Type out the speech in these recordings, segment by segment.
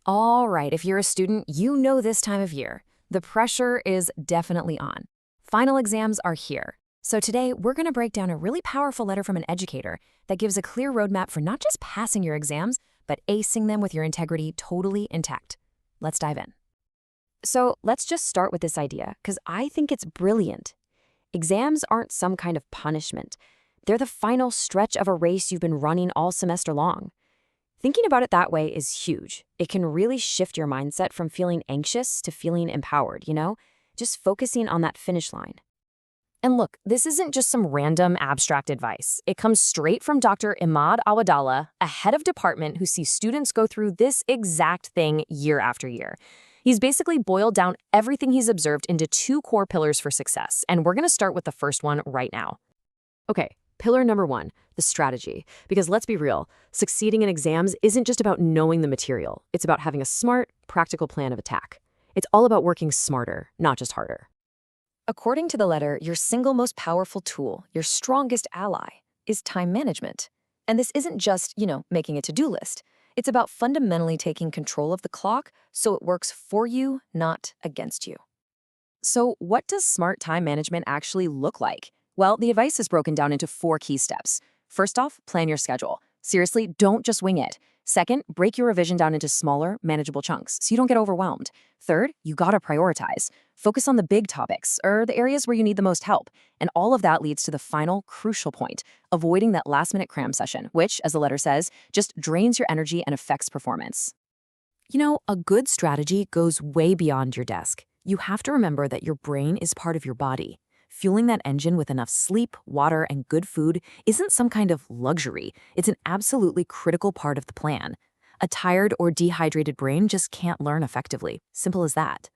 All right, if you're a student, you know this time of year. The pressure is definitely on. Final exams are here. So today, we're going to break down a really powerful letter from an educator that gives a clear roadmap for not just passing your exams, but acing them with your integrity totally intact. Let's dive in. So let's just start with this idea, because I think it's brilliant. Exams aren't some kind of punishment. They're the final stretch of a race you've been running all semester long. Thinking about it that way is huge. It can really shift your mindset from feeling anxious to feeling empowered, just focusing on that finish line. And look, this isn't just some random abstract advice. It comes straight from Dr. Imad Awadallah, a head of department who sees students go through this exact thing year after year. He's basically boiled down everything he's observed into two core pillars for success, and we're going to start with the first one right now. Okay, pillar number one, the strategy. Because let's be real, succeeding in exams isn't just about knowing the material. It's about having a smart, practical plan of attack. It's all about working smarter, not just harder. According to the letter, your single most powerful tool, your strongest ally, is time management. And this isn't just, making a to-do list. It's about fundamentally taking control of the clock so it works for you, not against you. So what does smart time management actually look like? Well, the advice is broken down into 4 key steps. First off, plan your schedule. Seriously, don't just wing it. Second, break your revision down into smaller, manageable chunks so you don't get overwhelmed. Third, you gotta prioritize. Focus on the big topics or the areas where you need the most help. And all of that leads to the final crucial point, avoiding that last-minute cram session, which, as the letter says, just drains your energy and affects performance. A good strategy goes way beyond your desk. You have to remember that your brain is part of your body. Fueling that engine with enough sleep, water, and good food isn't some kind of luxury. It's an absolutely critical part of the plan. A tired or dehydrated brain just can't learn effectively. Simple as that.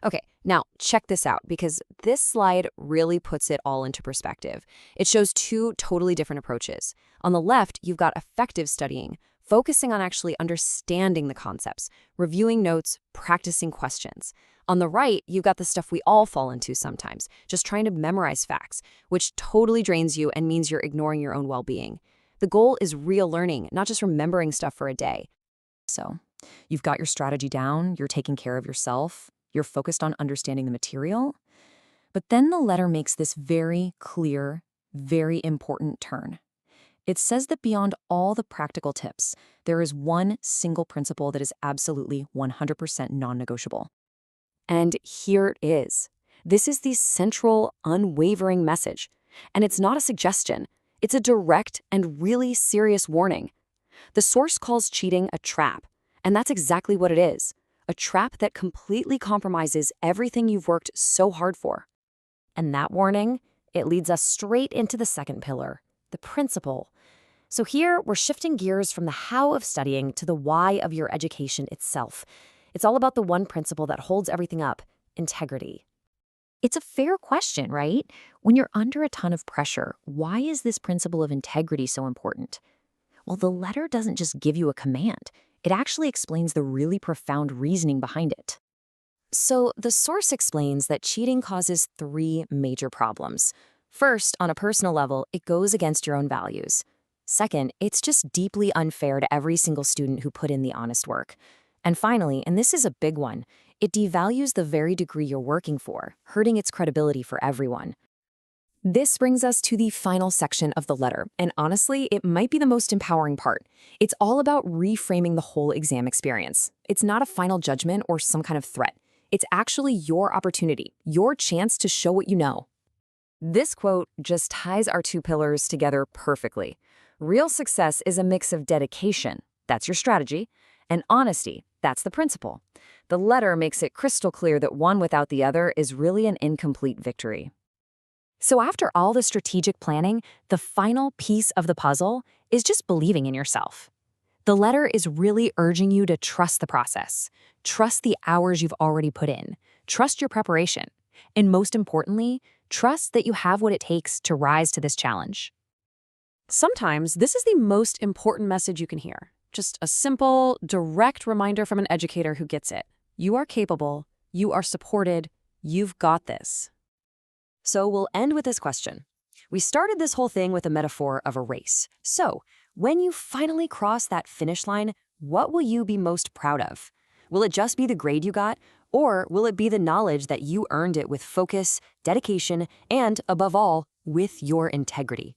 Okay, now check this out, because this slide really puts it all into perspective. It shows 2 totally different approaches. On the left, you've got effective studying, focusing on actually understanding the concepts, reviewing notes, practicing questions. On the right, you've got the stuff we all fall into sometimes, just trying to memorize facts, which totally drains you and means you're ignoring your own well-being. The goal is real learning, not just remembering stuff for a day. So, you've got your strategy down, you're taking care of yourself, you're focused on understanding the material. But then the letter makes this very clear, very important turn. It says that beyond all the practical tips, there is one single principle that is absolutely 100% non-negotiable. And here it is. This is the central, unwavering message. And it's not a suggestion. It's a direct and really serious warning. The source calls cheating a trap. And that's exactly what it is. A trap that completely compromises everything you've worked so hard for. And that warning, it leads us straight into the second pillar, the principle. So here, we're shifting gears from the how of studying to the why of your education itself. It's all about the one principle that holds everything up, integrity. It's a fair question, right? When you're under a ton of pressure, why is this principle of integrity so important? Well, the letter doesn't just give you a command. It actually explains the really profound reasoning behind it. So the source explains that cheating causes 3 major problems. First, on a personal level, it goes against your own values. Second, it's just deeply unfair to every single student who put in the honest work. And finally, and this is a big one, it devalues the very degree you're working for, hurting its credibility for everyone. This brings us to the final section of the letter, and honestly, it might be the most empowering part. It's all about reframing the whole exam experience. It's not a final judgment or some kind of threat. It's actually your opportunity, your chance to show what you know. This quote just ties our 2 pillars together perfectly. Real success is a mix of dedication, that's your strategy, and honesty, that's the principle. The letter makes it crystal clear that one without the other is really an incomplete victory. So after all the strategic planning, the final piece of the puzzle is just believing in yourself. The letter is really urging you to trust the process, trust the hours you've already put in, trust your preparation, and most importantly, trust that you have what it takes to rise to this challenge. Sometimes this is the most important message you can hear. Just a simple, direct reminder from an educator who gets it. You are capable, you are supported, you've got this. So we'll end with this question. We started this whole thing with a metaphor of a race. So when you finally cross that finish line, What will you be most proud of? Will it just be the grade you got, or will it be the knowledge that you earned it with focus, dedication, and, above all, with your integrity?